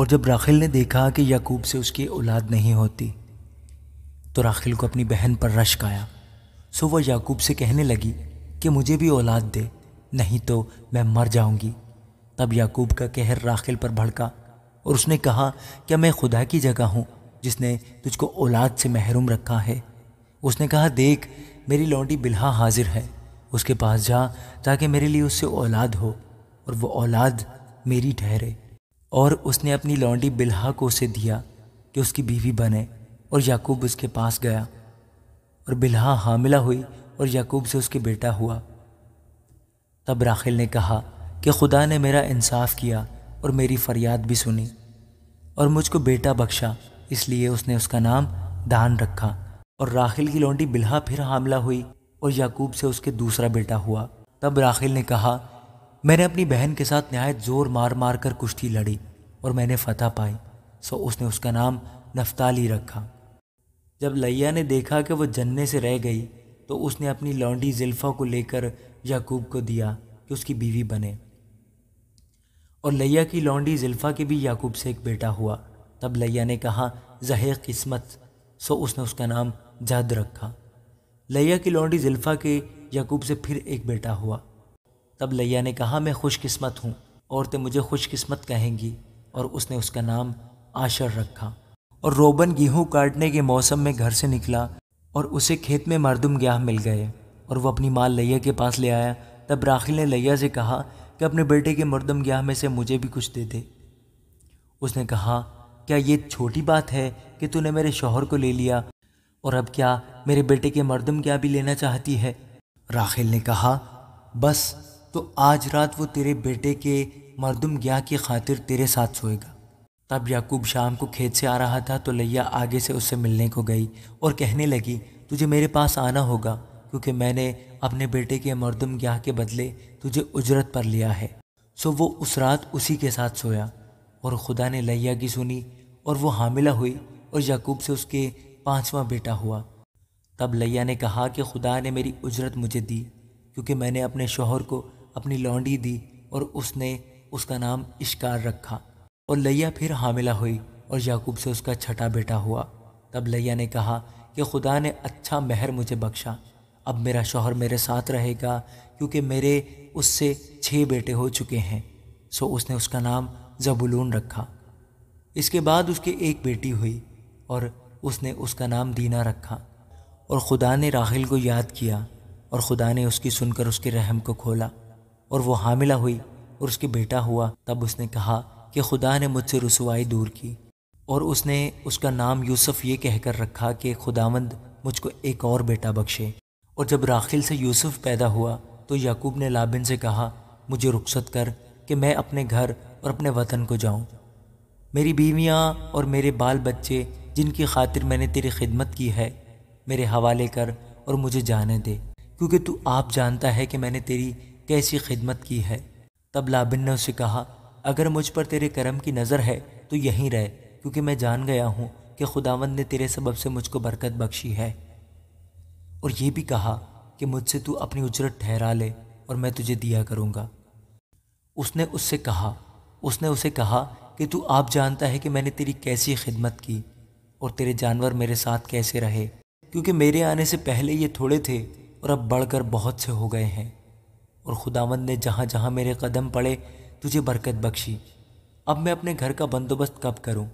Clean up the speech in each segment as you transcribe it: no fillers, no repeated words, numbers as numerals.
اور جب راخیل نے دیکھا کہ یعقوب سے اس کی اولاد نہیں ہوتی تو راخیل کو اپنی بہن پر رشک آیا، سو وہ یعقوب سے کہنے لگی کہ مجھے بھی اولاد دے، نہیں تو میں مر جاؤں گی۔ تب یعقوب کا قہر راخیل پر بھڑکا اور اس نے کہا، کیا میں خدا کی جگہ ہوں جس نے تجھ کو اولاد سے محروم رکھا ہے؟ اس نے کہا، دیکھ میری لونڈی بلہا حاضر ہے، اس کے پاس جا تاکہ میرے لیے اس سے اولاد ہو اور وہ اولاد میری ٹھہرے۔ اور اس نے اپنی لونڈی بلہا کو اسے دیا کہ اس کی بیوی بنے، اور یعقوب اس کے پاس گیا اور بلہا حاملہ ہوئی اور یعقوب سے اس کے بیٹا ہوا۔ تب راخیل نے کہا کہ خدا نے میرا انصاف کیا اور میری فریاد بھی سنی اور مجھ کو بیٹا بخشا، اس لیے اس نے اس کا نام دان رکھا۔ اور راخیل کی لونڈی بلہا پھر حاملہ ہوئی اور یعقوب سے اس کے دوسرا بیٹا ہوا۔ تب راخیل نے کہا، میں نے اپنی بہن کے ساتھ نہایت زور مار مار کر کشتی لڑی اور میں نے فتح پائی، سو اس نے اس کا نام نفتالی رکھا۔ جب لیا نے دیکھا کہ وہ جننے سے رہ گئی تو اس نے اپنی لونڈی زلفا کو لے کر یعقوب کو دیا کہ اس کی بیوی بنے، اور لیا کی لونڈی زلفا کے بھی یعقوب سے ایک بیٹا ہوا۔ تب لیا نے کہا، زہے قسمت، سو اس نے اس کا نام جد رکھا۔ لیا کی لونڈی زلفا کے یعقوب سے پھر ایک بیٹا ہوا۔ تب لیا نے کہا، میں خوش قسمت ہوں، عورتیں مجھے خوش قسمت کہیں گی، اور اس نے اس کا نام عاشر رکھا۔ اور روبن گیہوں کاٹنے کے موسم میں گھر سے نکلا اور اسے کھیت میں مردم گیاہ مل گئے اور وہ اپنی مال لیا کے پاس لے آیا۔ تب راخیل نے لیا سے کہا کہ اپنے بیٹے کے مردم گیاہ میں سے مجھے بھی کچھ دے دے۔ اس نے کہا، کیا یہ چھوٹی بات ہے کہ تو نے میرے شوہر کو لے لیا اور اب کیا میرے بیٹے کے مردم گیاہ بھی لینا چاہتی ہے؟ راخیل نے کہا، بس تو آج رات وہ تیرے بیٹے کے مردم گیاہ کی خاطر تیرے ساتھ سوئے گا۔ تب یعقوب شام کو کھیت سے آ رہا تھا تو لیا آگے سے اس سے ملنے کو گئی اور کہنے لگی، تجھے میرے پاس آنا ہوگا کیونکہ میں نے اپنے بیٹے کے مردم گیاہ کے بدلے تجھے اجرت پر لیا ہے۔ سو وہ اس رات اسی کے ساتھ سویا، اور خدا نے لیا کی سنی اور وہ حاملہ ہوئی اور یعقوب سے اس کے 5واں بیٹا ہوا۔ تب لیا نے کہا کہ خدا نے میری اجرت مجھے دی کیونکہ میں نے اپنے شوہر کو اپنی لونڈی دی، اور اس نے اس کا نام اشکار رکھا۔ اور لیا پھر حاملہ ہوئی اور یعقوب سے اس کا 6واں بیٹا ہوا۔ تب لیا نے کہا کہ خدا نے اچھا مہر مجھے بخشا، اب میرا شوہر میرے ساتھ رہے گا کیونکہ میرے اس سے 6 بیٹے ہو چکے ہیں، سو اس نے اس کا نام زبولون رکھا۔ اس کے بعد اس کی ایک بیٹی ہوئی اور اس نے اس کا نام دینا رکھا۔ اور خدا نے راخیل کو یاد کیا اور خدا نے اس کی سن کر اس کے رحم کو کھولا، اور وہ حاملہ ہوئی اور اس کے بیٹا ہوا۔ تب اس نے کہا کہ خدا نے مجھ سے رسوائی دور کی، اور اس نے اس کا نام یوسف یہ کہہ کر رکھا کہ خداوند مجھ کو ایک اور بیٹا بخشے۔ اور جب راخیل سے یوسف پیدا ہوا تو یعقوب نے لابن سے کہا، مجھے رخصت کر کہ میں اپنے گھر اور اپنے وطن کو جاؤں۔ میری بیویاں اور میرے بال بچے جن کی خاطر میں نے تیری خدمت کی ہے میرے حوالے کر اور مجھے جانے دے، کیونکہ تو آپ جانتا ہے کہ میں نے تیری کیسی خدمت کی ہے۔ تب لابن نے اس سے کہا، اگر مجھ پر تیرے کرم کی نظر ہے تو یہیں رہ، کیونکہ میں جان گیا ہوں کہ خداوند نے تیرے سبب سے مجھ کو برکت بخشی ہے۔ اور یہ بھی کہا کہ مجھ سے تو اپنی اجرت ٹھہرا لے اور میں تجھے دیا کروں گا۔ اس نے اسے کہا کہ تو آپ جانتا ہے کہ میں نے تیری کیسی خدمت کی اور تیرے جانور میرے ساتھ کیسے رہے، کیونکہ میرے آنے سے پہلے یہ تھوڑے تھے اور اب بڑھ کر بہت سے ہو گئے ہیں، اور خداوند نے جہاں جہاں میرے قدم پڑے تجھے برکت بخشی۔ اب میں اپنے گھر کا بندوبست کب کروں؟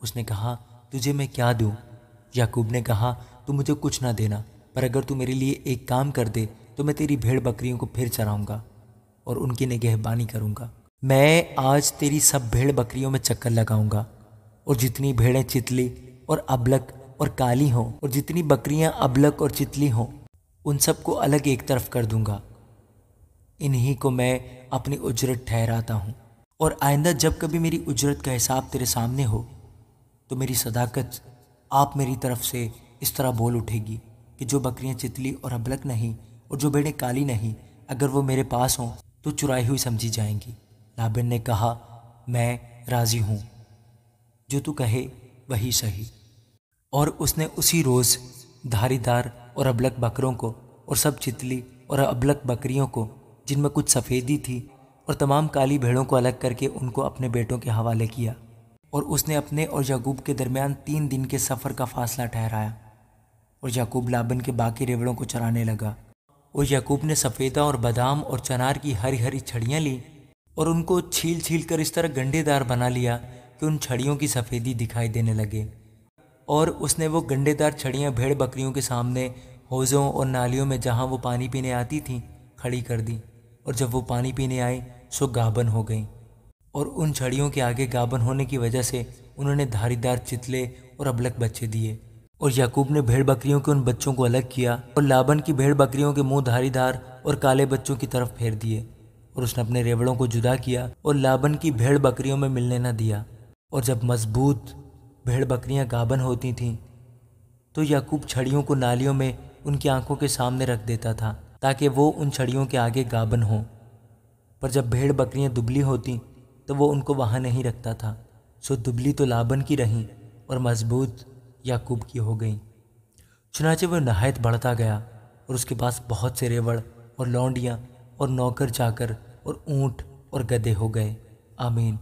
اس نے کہا، تجھے میں کیا دوں؟ یعقوب نے کہا، تو مجھے کچھ نہ دینا، پر اگر تو میرے لیے ایک کام کر دے تو میں تیری بھیڑ بکریوں کو پھر چراؤں گا اور ان کی نگہبانی کروں گا۔ میں آج تیری سب بھیڑ بکریوں میں چکر لگاؤں گا، اور جتنی بھیڑیں چتلی اور ابلک اور کالی ہوں اور جتنی بکریاں ابلک اور چتلی ہوں ان سب کو الگ ایک طرف کر دوں گا۔ انہی کو میں اپنی اجرت ٹھہراتا ہوں، اور آئندہ جب کبھی میری اجرت کا حساب تیرے سامنے ہو تو میری صداقت آپ میری طرف سے اس طرح بول اٹھے گی کہ جو بکریاں چتلی اور ابلک نہیں اور جو بھیڑیں کالی نہیں، اگر وہ میرے پاس ہوں تو چرائی ہوئی سمجھی جائیں گی۔ لابن نے کہا، میں راضی ہوں، جو تو کہے وہی صحیح۔ اور اس نے اسی روز دھاری دار اور ابلک بکروں کو اور سب چتلی اور ابلک بکریوں کو جن میں کچھ سفیدی تھی اور تمام کالی بھیڑوں کو الگ کر کے ان کو اپنے بیٹوں کے حوالے کیا۔ اور اس نے اپنے اور یعقوب کے درمیان 3 دن کے سفر کا فاصلہ ٹھہرایا، اور یعقوب لابن کے باقی ریوڑوں کو چرانے لگا۔ اور یعقوب نے سفیدہ اور بادام اور چنار کی ہری ہری چھڑیاں لیں اور ان کو چھیل چھیل کر اس طرح گنڈے دار بنا لیا کہ ان چھڑیوں کی سفیدی دکھائی دینے لگے۔ اور اس نے وہ گنڈے دار چھڑیاں بھیڑ بکریوں کے سامنے حوضوں اور نالیوں میں جہاں وہ پانی پینے آتی تھیں کھڑی کر دی، اور جب وہ پانی پینے آئیں سو گابن ہو گئیں، اور ان چھڑیوں کے آگے گابن ہونے کی وجہ سے انہوں نے دھاری دار چتلے اور ابلک بچے دیے۔ اور یعقوب نے بھیڑ بکریوں کے ان بچوں کو الگ کیا اور لابن کی بھیڑ بکریوں کے منہ دھاری دار اور کالے بچوں کی طرف پھیر دیے، اور اس نے اپنے ریوڑوں کو جدا کیا اور لابن کی بھیڑ بکریوں میں ملنے نہ دیا۔ اور جب مضبوط بھیڑ بکریاں گابن ہوتی تھیں تو یعقوب چھڑیوں کو نالیوں میں ان کی آنکھوں کے سامنے رکھ دیتا تھا تاکہ وہ ان چھڑیوں کے آگے گابن ہوں، پر جب بھیڑ بکریاں دبلی ہوتیں تو وہ ان کو وہاں نہیں رکھتا تھا، سو دبلی تو لابن کی رہیں اور مضبوط یعقوب کی ہو گئیں۔ چنانچہ وہ نہایت بڑھتا گیا اور اس کے پاس بہت سے ریوڑ اور لونڈیاں اور نوکر چاکر اور اونٹ اور گدھے ہو گئے۔ آمین۔